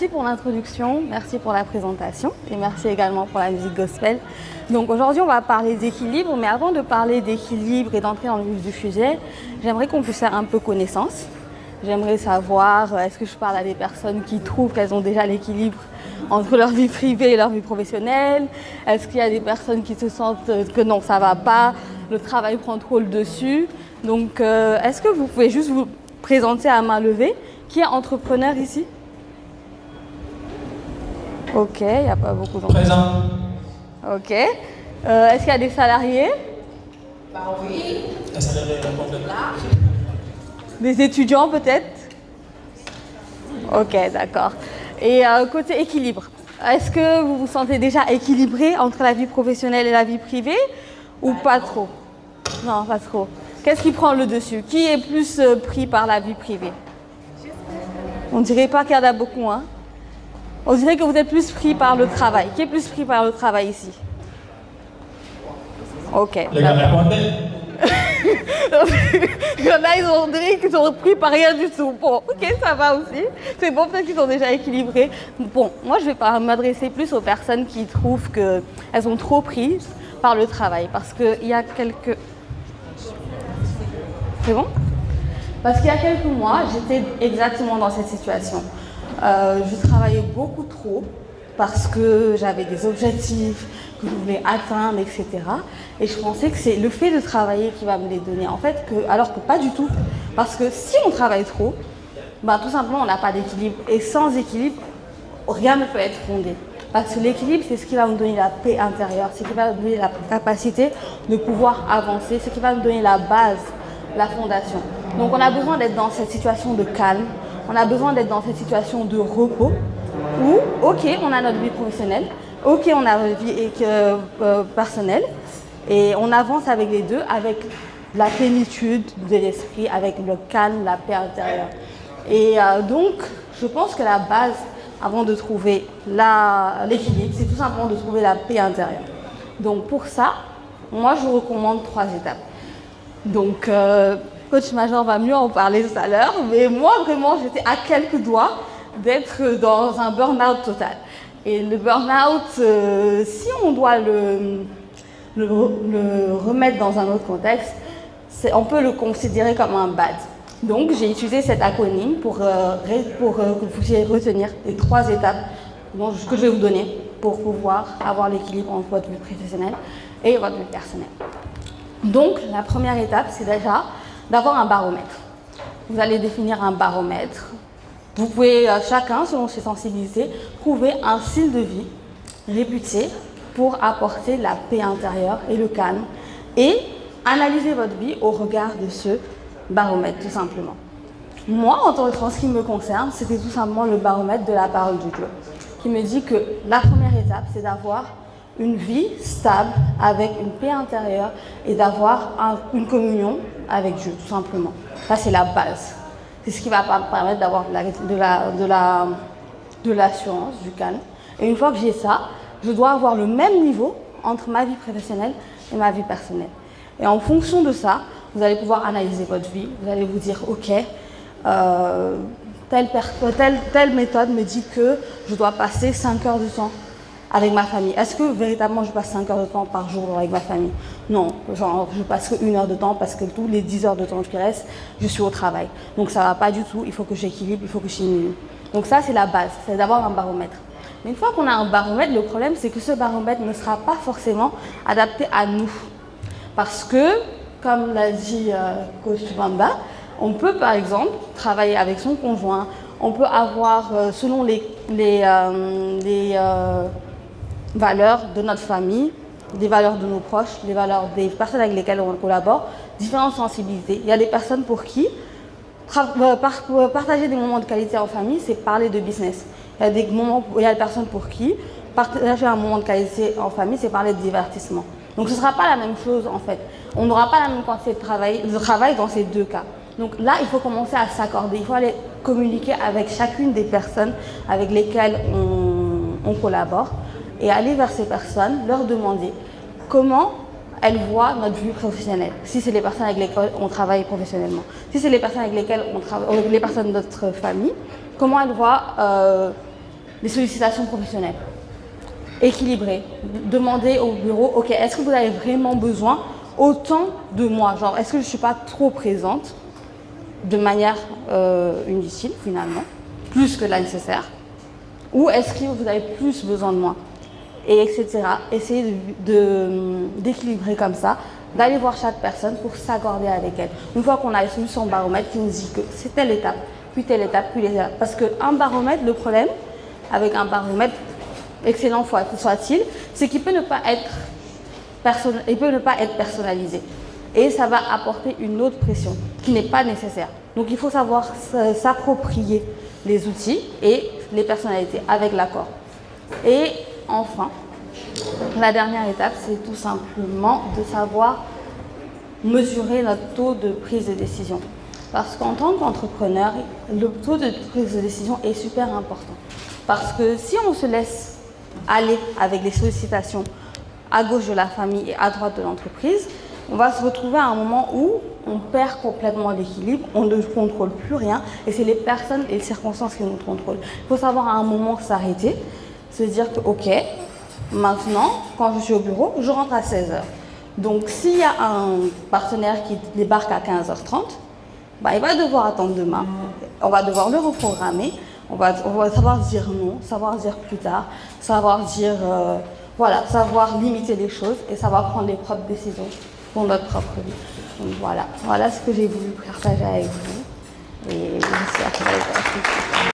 pour l'introduction, merci pour la présentation et merci également pour la musique gospel. Donc aujourd'hui, on va parler d'équilibre, mais avant de parler d'équilibre et d'entrer dans le vif du sujet, j'aimerais qu'on puisse faire un peu connaissance. J'aimerais savoir, est-ce que je parle à des personnes qui trouvent qu'elles ont déjà l'équilibre entre leur vie privée et leur vie professionnelle? Est-ce qu'il y a des personnes qui se sentent que non, ça va pas, le travail prend trop le dessus? Donc, est-ce que vous pouvez juste vous présenter à main levée? Qui est entrepreneur ici? Ok, il n'y a pas beaucoup d'entrepreneurs. Présent. Ok. Est-ce qu'il y a des salariés? Bah oui. La salariée complète. Des étudiants peut-être? Ok, d'accord. Et côté équilibre, est-ce que vous vous sentez déjà équilibré entre la vie professionnelle et la vie privée ou pas trop? Non, pas trop. Qu'est-ce qui prend le dessus? Qui est plus pris par la vie privée? On dirait pas qu'il y en a beaucoup, hein? On dirait que vous êtes plus pris par le travail. Qui est plus pris par le travail ici? Ok. Les gars répondaient. Il y en a, on dirait qu'ils sont pris par rien du tout. Bon, ok, ça va aussi. C'est bon, peut-être qu'ils sont déjà équilibrés. Bon, moi, je vais pas m'adresser plus aux personnes qui trouvent qu'elles sont trop prises par le travail. Parce qu'il y a quelques... C'est bon? Parce qu'il y a quelques mois, j'étais exactement dans cette situation. Je travaillais beaucoup trop parce que j'avais des objectifs que je voulais atteindre, etc. Et je pensais que c'est le fait de travailler qui va me les donner. En fait, alors que pas du tout. Parce que si on travaille trop, ben, tout simplement, on n'a pas d'équilibre. Et sans équilibre, rien ne peut être fondé. Parce que l'équilibre, c'est ce qui va nous donner la paix intérieure, c'est ce qui va nous donner la capacité de pouvoir avancer, c'est ce qui va nous donner la base, la fondation. Donc on a besoin d'être dans cette situation de calme, on a besoin d'être dans cette situation de repos, où, ok, on a notre vie professionnelle, ok, on a notre vie personnelle, et on avance avec les deux, avec la plénitude de l'esprit, avec le calme, la paix intérieure. Et donc, je pense que la base, avant de trouver l'équilibre, c'est tout simplement de trouver la paix intérieure. Donc pour ça, moi je vous recommande 3 étapes. Donc, Coach Major va mieux en parler tout à l'heure, mais moi vraiment j'étais à quelques doigts d'être dans un burn-out total. Et le burn-out, si on doit le remettre dans un autre contexte, on peut le considérer comme un BAD. Donc j'ai utilisé cet acronyme pour que vous puissiez retenir les 3 étapes que je vais vous donner pour pouvoir avoir l'équilibre entre votre vie professionnelle et votre vie personnelle. Donc la première étape, c'est déjà d'avoir un baromètre. Vous allez définir un baromètre. Vous pouvez chacun, selon ses sensibilités, trouver un style de vie réputé pour apporter la paix intérieure et le calme et analyser votre vie au regard de ce baromètre, tout simplement. Moi, en ce qui me concerne, c'était tout simplement le baromètre de la parole de Dieu, qui me dit que la première étape, c'est d'avoir une vie stable avec une paix intérieure et d'avoir une communion avec Dieu, tout simplement. Ça, c'est la base. C'est ce qui va permettre d'avoir de l'assurance, du calme. Et une fois que j'ai ça, je dois avoir le même niveau entre ma vie professionnelle et ma vie personnelle. Et en fonction de ça, vous allez pouvoir analyser votre vie. Vous allez vous dire, ok, telle méthode me dit que je dois passer 5 heures de temps avec ma famille. Est-ce que véritablement je passe 5 heures de temps par jour avec ma famille? Non, genre je passe que 1 heure de temps parce que tous les 10 heures de temps qui restent, je suis au travail. Donc ça ne va pas du tout, il faut que j'équilibre, il faut que je diminue. Donc ça c'est la base, c'est d'avoir un baromètre. Mais une fois qu'on a un baromètre, le problème c'est que ce baromètre ne sera pas forcément adapté à nous. Parce que, comme l'a dit Coach Bamba, on peut par exemple travailler avec son conjoint, on peut avoir, selon les valeurs de notre famille, des valeurs de nos proches, les valeurs des personnes avec lesquelles on collabore, différentes sensibilités. Il y a des personnes pour qui partager des moments de qualité en famille, c'est parler de business. Il y a des personnes pour qui partager un moment de qualité en famille, c'est parler de divertissement. Donc ce ne sera pas la même chose en fait. On n'aura pas la même quantité de travail dans ces 2 cas. Donc là, il faut commencer à s'accorder. Il faut aller communiquer avec chacune des personnes avec lesquelles on collabore et aller vers ces personnes, leur demander comment elles voient notre vie professionnelle. Si c'est les personnes avec lesquelles on travaille professionnellement. Si c'est les personnes avec lesquelles on travaille, les personnes de notre famille, comment elles voient les sollicitations professionnelles. Équilibré. Demandez au bureau, ok, est-ce que vous avez vraiment besoin autant de moi? Genre, est-ce que je ne suis pas trop présente de manière inutile finalement, plus que la nécessaire? Ou est-ce que vous avez plus besoin de moi? Et etc. Essayez d'équilibrer comme ça, d'aller voir chaque personne pour s'accorder avec elle. Une fois qu'on a eu son baromètre qui nous dit que c'est telle étape, puis telle étape, puis les étapes. Parce qu'un baromètre, le problème avec un baromètre, excellent soit-il, c'est qu'il peut ne pas être personnalisé. Et ça va apporter une autre pression qui n'est pas nécessaire. Donc il faut savoir s'approprier les outils et les personnalités avec l'accord. Et enfin, la dernière étape, c'est tout simplement de savoir mesurer notre taux de prise de décision. Parce qu'en tant qu'entrepreneur, le taux de prise de décision est super important. Parce que si on se laisse aller avec les sollicitations à gauche de la famille et à droite de l'entreprise, on va se retrouver à un moment où on perd complètement l'équilibre, on ne contrôle plus rien et c'est les personnes et les circonstances qui nous contrôlent. Il faut savoir à un moment s'arrêter, se dire que ok, maintenant, quand je suis au bureau, je rentre à 16h. Donc s'il y a un partenaire qui débarque à 15h30, bah, il va devoir attendre demain, on va devoir le reprogrammer, on va savoir dire non, savoir dire plus tard, savoir dire, voilà, savoir limiter les choses et savoir prendre les propres décisions pour notre propre vie. Donc voilà ce que j'ai voulu partager avec vous et j'espère que vous allez